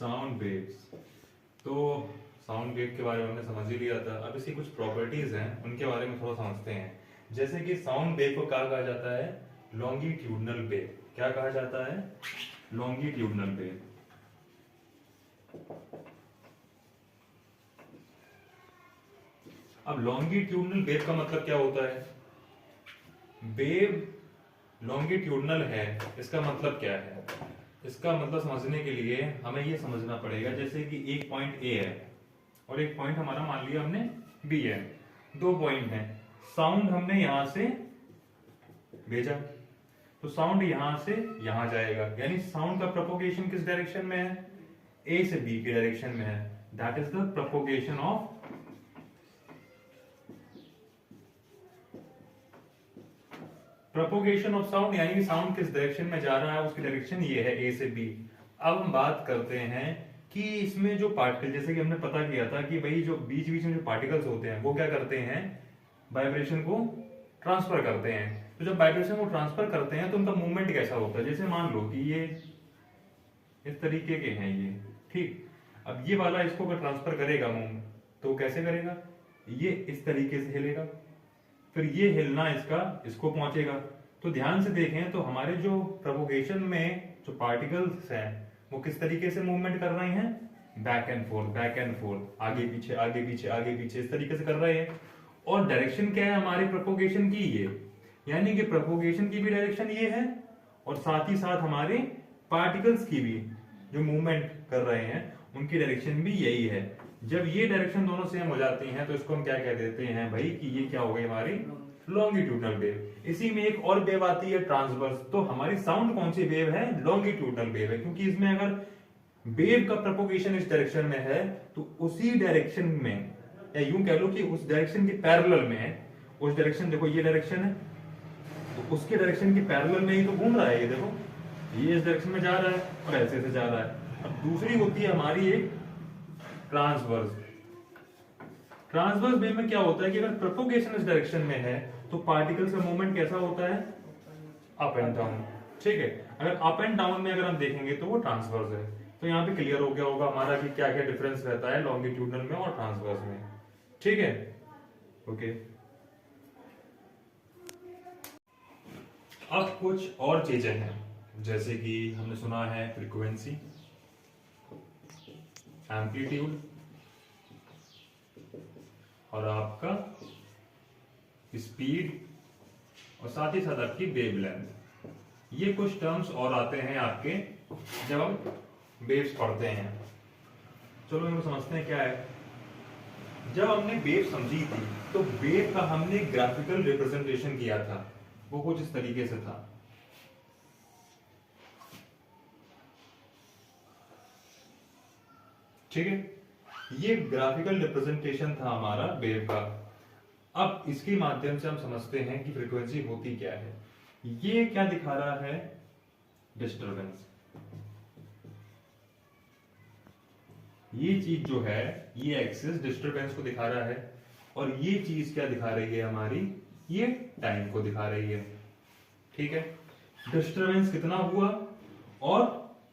Sound waves. तो sound wave के बारे में हमने समझ ही लिया था। अब इसकी कुछ प्रॉपर्टीज हैं, उनके बारे में थोड़ा समझते हैं। जैसे कि साउंड वेव को क्या कहा जाता है? Longitudinal wave. क्या कहा जाता है? Longitudinal wave. अब लॉन्गिट्यूडनल वेव का मतलब क्या होता है? वेव लॉन्गिट्यूडनल है, इसका मतलब क्या है? इसका मतलब समझने के लिए हमें ये समझना पड़ेगा, जैसे कि एक पॉइंट ए है और एक पॉइंट हमारा मान लिया हमने बी है, दो पॉइंट हैं। साउंड हमने यहां से भेजा तो साउंड यहां से यहां जाएगा, यानी साउंड का प्रोपोगेशन किस डायरेक्शन में है? ए से बी के डायरेक्शन में है। That is the propagation of sound, यानी साउंड किस डायरेक्शन में जा रहा है उसकी डायरेक्शन ये है, ए से बी। अब हम बात करते हैं कि इसमें जो पार्टिकल, जैसे कि हमने पता किया था कि भाई जो बीच बीच में जो पार्टिकल्स होते हैं वो क्या करते हैं? वाइब्रेशन को ट्रांसफर करते हैं। तो जब वाइब्रेशन को ट्रांसफर करते हैं तो उनका मूवमेंट कैसा होता है? जैसे मान लो कि ये इस तरीके के हैं ये, ठीक। अब ये वाला इसको अगर ट्रांसफर करेगा मूव, तो कैसे करेगा? ये इस तरीके से हिलेगा, फिर ये हिलना इसका इसको पहुंचेगा। तो ध्यान से देखें तो हमारे जो प्रोपोगेशन में जो पार्टिकल्स हैं वो किस तरीके से मूवमेंट कर रहे हैं? Back and fourth, back and fourth, आगे पीछे आगे पीछे आगे पीछे, इस तरीके से कर रहे हैं। और डायरेक्शन क्या है हमारी प्रोपोगेशन की? ये, यानी कि प्रोपोगेशन की भी डायरेक्शन ये है और साथ ही साथ हमारे पार्टिकल्स की भी जो मूवमेंट कर रहे हैं उनकी डायरेक्शन भी यही है। जब ये डायरेक्शन दोनों सेम हो जाती हैं तो इसको हम क्या कह देते हैं भाई कि ये क्या हो गई हमारी लॉन्गिट्यूडनल वेव। इसी में एक और वेव आती है ट्रांसवर्स। तो हमारी साउंड कौन सी वेव है? लॉन्गिट्यूडनल वेव है, क्योंकि इसमें अगर वेव का प्रोपोगेशन इस डायरेक्शन में है तो उसी डायरेक्शन में, या यूं कह लो कि उस डायरेक्शन के पैरेलल में है। उस डायरेक्शन, देखो ये डायरेक्शन है तो उसके डायरेक्शन के पैरेलल में ही तो घूम रहा है। ये देखो, ये इस डायरेक्शन में जा रहा है और ऐसे ऐसे जा रहा है। अब दूसरी होती है हमारी एक ट्रांसवर्स। ट्रांसवर्स वेव में क्या होता है कि अगर प्रोपोगेशन इस डायरेक्शन में है तो पार्टिकल्स का मूवमेंट कैसा होता है? अप एंड डाउन, ठीक है। अगर अप एंड डाउन में अगर हम देखेंगे तो वो ट्रांसवर्स है। तो यहाँ पे क्लियर हो गया होगा हमारा कि क्या क्या डिफरेंस रहता है लॉन्गिट्यूडनल में और ट्रांसवर्स में, ठीक है। ओके, अब कुछ और चीजें हैं, जैसे कि हमने सुना है फ्रीक्वेंसी, एम्पलीट्यूड और आपका स्पीड और साथ ही साथ आपकी वेवलेंथ। ये कुछ टर्म्स और आते हैं आपके जब हम वेव्स पढ़ते हैं। चलो इनको समझते हैं क्या है। जब हमने वेव समझी थी तो वेव का हमने ग्राफिकल रिप्रेजेंटेशन किया था, वो कुछ इस तरीके से था। ठीक है, ये ग्राफिकल रिप्रेजेंटेशन था हमारा वेव का। अब इसके माध्यम से हम समझते हैं कि फ्रीक्वेंसी होती क्या है। ये क्या दिखा रहा है? डिस्टरबेंस। ये चीज जो है, ये एक्सिस डिस्टरबेंस को दिखा रहा है और ये चीज क्या दिखा रही है हमारी? ये टाइम को दिखा रही है, ठीक है। डिस्टरबेंस कितना हुआ और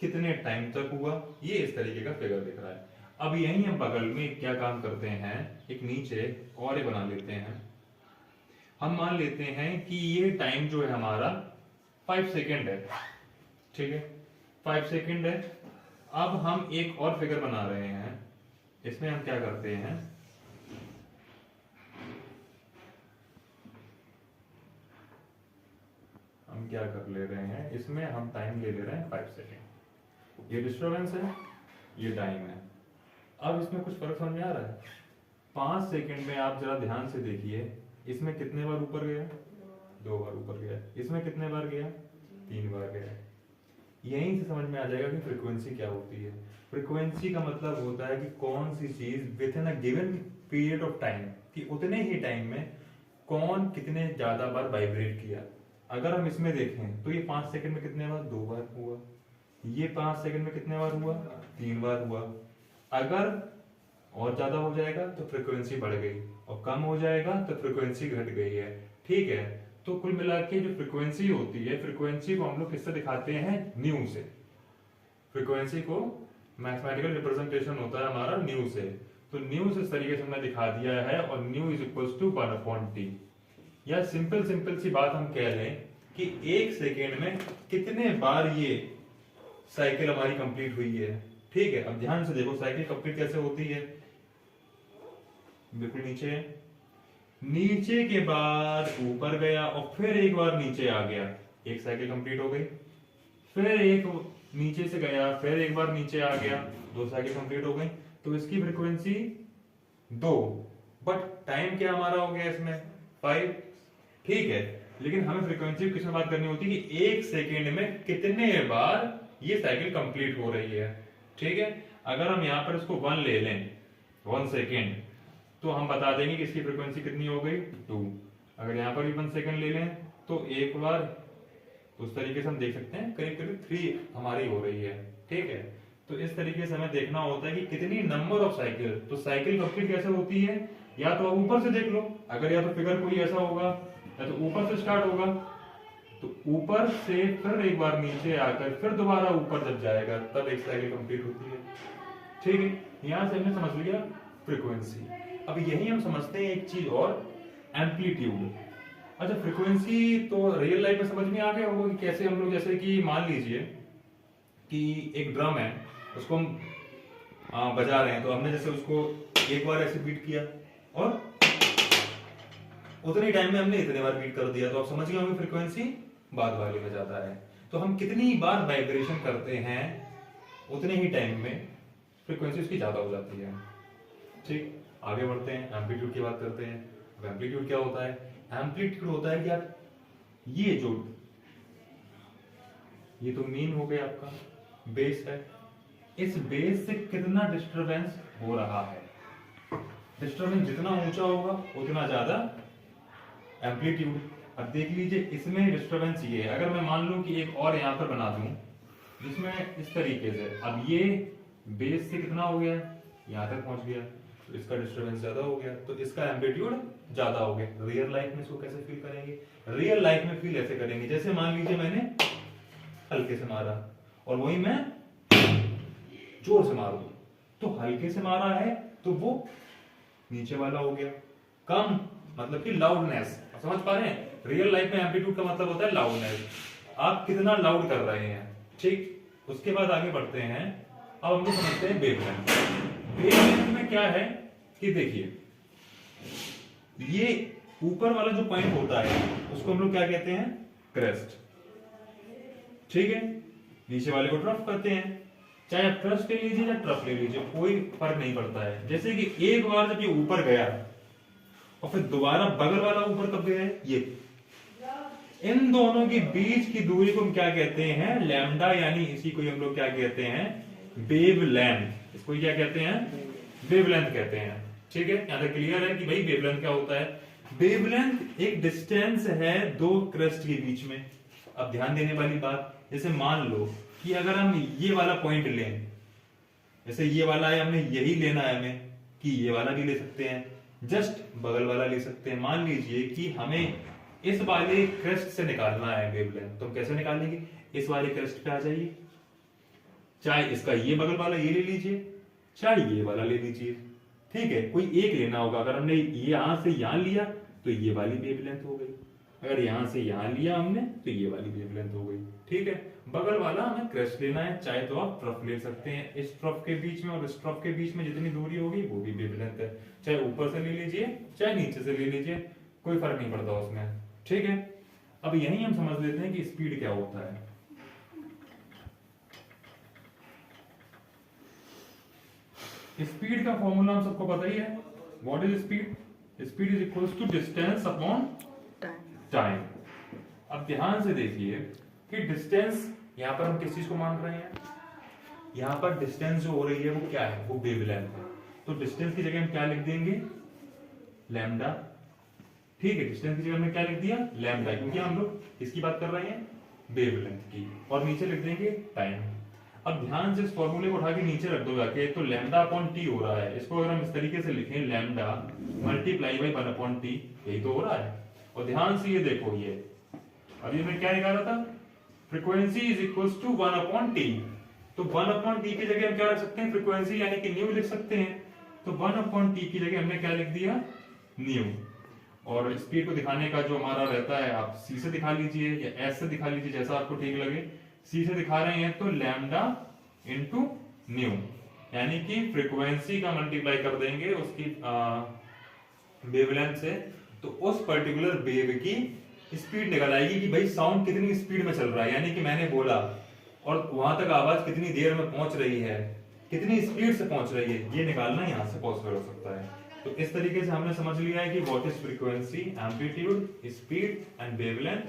कितने टाइम तक हुआ, ये इस तरीके का फिगर दिख रहा है। अब यहीं हम बगल में क्या काम करते हैं, एक नीचे और ये बना लेते हैं। हम मान लेते हैं कि ये टाइम जो है हमारा 5 सेकेंड है, ठीक है, 5 सेकेंड है। अब हम एक और फिगर बना रहे हैं, इसमें हम क्या करते हैं, हम क्या कर ले रहे हैं, इसमें हम टाइम ले ले रहे हैं 5 सेकेंड। ये डिस्टरबेंस है, ये टाइम है। अब इसमें कुछ फर्क समझ में आ रहा है? 5 सेकेंड में आप जरा ध्यान से देखिए, इसमें कितने बार ऊपर गया? 2 बार ऊपर गया। इसमें कितने बार गया? 3 बार गया। यहीं से समझ में आ जाएगा कि फ्रीक्वेंसी क्या होती है। फ्रीक्वेंसी का मतलब होता है कि कौन सी चीज with in a given period of time, कि उतने ही टाइम में कौन कितने ज्यादा बार वाइब्रेट किया। अगर हम इसमें देखें तो ये 5 सेकंड में कितने बार? 2 बार हुआ। ये 5 सेकंड में कितने बार हुआ? 3 बार हुआ। अगर और ज्यादा हो जाएगा तो फ्रीक्वेंसी बढ़ गई और कम हो जाएगा तो फ्रीक्वेंसी घट गई है, ठीक है। तो कुल मिला के जो फ्रीक्वेंसी होती है, फ्रीक्वेंसी को हम लोग किससे दिखाते हैं? न्यू से। फ्रीक्वेंसी को मैथमेटिकल रिप्रेजेंटेशन होता है हमारा न्यू से। तो न्यू इस तरीके से हमने दिखा दिया है, और new is equal to 1/t। या सिंपल सी बात हम कह लें कि 1 सेकेंड में कितने बार ये साइकिल हमारी कंप्लीट हुई है। ठीक है, अब ध्यान से देखो साइकिल कंप्लीट कैसे होती है। बिल्कुल नीचे है, नीचे के बाद ऊपर गया और फिर एक बार नीचे आ गया, एक साइकिल कंप्लीट हो गई। फिर एक नीचे से गया, फिर एक बार नीचे आ गया, 2 साइकिल कंप्लीट हो गई। तो इसकी फ्रीक्वेंसी 2, बट टाइम क्या हमारा हो गया इसमें 5। ठीक है, लेकिन हमें फ्रीक्वेंसी किसमें बात करनी होती है कि 1 सेकेंड में कितने बार ये साइकिल कंप्लीट हो रही है। ठीक है, अगर हम यहाँ पर इसको 1 ले लें, 1 सेकेंड, तो हम बता देंगे कि इसकी फ्रीक्वेंसी कितनी हो गई 2। अगर यहाँ पर भी 1 सेकेंड ले लें तो एक बार, तो उस तरीके से हम देख सकते हैं करीब करीब 3 हमारी हो रही है। ठीक है, तो इस तरीके से हमें देखना होता है कि कितनी नंबर ऑफ साइकिल। तो साइकिल कंप्लीट कैसे होती है, या तो आप ऊपर से देख लो, अगर या तो फिगर कोई ऐसा होगा, या तो ऊपर से स्टार्ट होगा, तो ऊपर से फिर एक बार नीचे आकर फिर दोबारा ऊपर जब जाएगा तब एक साइकिल कंप्लीट होती है। ठीक है, यहां से हमने समझ लिया फ्रीक्वेंसी। अब यही हम समझते हैं एक चीज और, एम्पलीट्यूड। अच्छा, फ्रीक्वेंसी तो रियल लाइफ में समझ में आ गया होगा कि कैसे हम लोग, जैसे कि मान लीजिए कि एक ड्रम है, उसको हम बजा रहे हैं, तो हमने जैसे उसको एक बार ऐसे बीट किया और उतने टाइम में हमने इतने बार बीट कर दिया, तो आप समझ गए होंगे फ्रीक्वेंसी बाद वाले में जाता है। तो हम कितनी बार वाइब्रेशन करते हैं उतने ही टाइम में फ्रीक्वेंसी उसकी ज्यादा हो जाती है। ठीक, आगे बढ़ते हैं, एम्पलीट्यूड की बात करते हैं। अब एम्पलीट्यूड क्या होता है, एम्पलीट्यूड होता है कि आप ये तो मीन हो गया, आपका बेस है, इस बेस से कितना डिस्टरबेंस हो रहा है। डिस्टरबेंस जितना ऊंचा होगा उतना ज्यादा एम्पलीट्यूड। अब देख लीजिए इसमें डिस्टरबेंस ये है, अगर मैं मान लूं कि एक और यहां पर बना दूं जिसमें इस तरीके से, अब ये बेस से कितना हो गया, यहां तक पहुंच गया, तो इसका डिस्टरबेंस ज्यादा हो गया, तो इसका एम्पलीट्यूड ज्यादा हो गया। रियल लाइफ में इसको कैसे फील करेंगे, रियल लाइफ में फील ऐसे करेंगे जैसे मान लीजिए मैंने हल्के से मारा और वही मैं जोर से मारूं, तो हल्के से मारा है तो वो नीचे वाला हो गया, कम मतलब कि लाउडनेस। समझ पा रहे हैं, रियल लाइफ में एम्पलीट्यूड का मतलब होता है लाउडनेस, आप कितना लाउड कर रहे हैं। ठीक, उसके बाद आगे बढ़ते हैं, अब हम लोग समझते हैं वेवलेंथ। वेवलेंथ में क्या है कि देखिए, ये ऊपर वाला जो पॉइंट होता है उसको हम लोग क्या कहते हैं, क्रेस्ट। ठीक है, नीचे वाले को ट्रफ कहते हैं। चाहे आप क्रेस्ट ले लीजिए या ट्रफ ले लीजिए, कोई फर्क नहीं पड़ता है। जैसे कि एक बार जब ये ऊपर गया और फिर दोबारा बगल वाला ऊपर कब गया है, ये, इन दोनों के बीच की दूरी को हम क्या कहते हैं, लैम्डा, यानी इसी को हम लोग क्या कहते हैं, वेवलेंथ। इसको क्या कहते हैं, वेवलेंथ कहते हैं। ठीक है, यहां तक क्लियर है कि भाई वेवलेंथ क्या होता है। वेवलेंथ एक डिस्टेंस है दो क्रेस्ट के बीच में। अब ध्यान देने वाली बात, जैसे मान लो कि अगर हम ये वाला पॉइंट लें, जैसे ये वाला है, हमने यही लेना है हमें, कि ये वाला भी ले सकते हैं, जस्ट बगल वाला ले सकते हैं। मान लीजिए कि हमें इस वाले क्रेस्ट से निकालना है वेवलेंथ, तो हम कैसे निकालेंगे, इस वाले क्रेस्ट पे आ जाइए, चाहे इसका ये बगल वाला ये ले लीजिए, चाहे ये वाला ले लीजिए। ठीक है, कोई एक लेना होगा। अगर हमने यहां से यहां लिया तो ये वाली वेवलेंथ हो गई, अगर यहां से यहां लिया हमने तो ये वाली वेवलेंथ हो गई। ठीक है, बगल वाला हमें क्रेस्ट लेना है, चाहे तो आप ट्रफ ले सकते हैं। इस ट्रफ के बीच में और इस ट्रफ के बीच में जितनी दूरी होगी वो भी वेवलेंथ है, चाहे ऊपर से ले लीजिए चाहे नीचे से ले लीजिए, कोई फर्क नहीं पड़ता उसमें। ठीक है, अब यही हम समझ लेते हैं कि स्पीड क्या होता है। स्पीड का फॉर्मूला हम सबको पता ही है, what is speed, speed is equals to distance upon time. अब ध्यान से देखिए कि डिस्टेंस, यहां पर हम किस चीज को मान रहे हैं, यहां पर डिस्टेंस जो हो रही है वो क्या है, वो वेवलेंथ है। तो डिस्टेंस की जगह हम क्या लिख देंगे, लैम्डा। ठीक है, डिस्टेंस की जगह हमने क्या लिख दिया, लैम्डा, क्योंकि हम लोग इसकी बात कर रहे हैं वेवलेंथ की, और नीचे लिख देंगे टाइम। अब ध्यान से इस फॉर्मूले को उठा के नीचे रख दो जाके, तो लैम्डा अपॉन टी हो रहा है। इसको अगर हम इस तरीके से लिखें, lambda multiply by 1 upon T, यही तो हो रहा है। और ध्यान से ये देखो, ये अभी मैं क्या निकाला था, frequency is equals to 1 upon T. तो 1/t की जगह हम क्या रख सकते हैं, फ्रीक्वेंसी यानी कि न्यू लिख सकते हैं। तो 1/t की जगह हमने क्या लिख दिया, न्यू। और स्पीड को दिखाने का जो हमारा रहता है, आप सी से दिखा लीजिए या एस से दिखा लीजिए, जैसा आपको ठीक लगे। सी से दिखा रहे हैं तो लैम्डा इंटू न्यू, यानी कि फ्रीक्वेंसी का मल्टीप्लाई कर देंगे उसकी वेवलेंथ से, तो उस पर्टिकुलर वेव की स्पीड निकल आएगी कि भाई साउंड कितनी स्पीड में चल रहा है, यानी कि मैंने बोला और वहां तक आवाज कितनी देर में पहुंच रही है, कितनी स्पीड से पहुंच रही है, ये निकालना यहाँ से पॉसिबल हो सकता है। तो इस तरीके से हमने समझ लिया है कि what is frequency, amplitude, speed and wavelength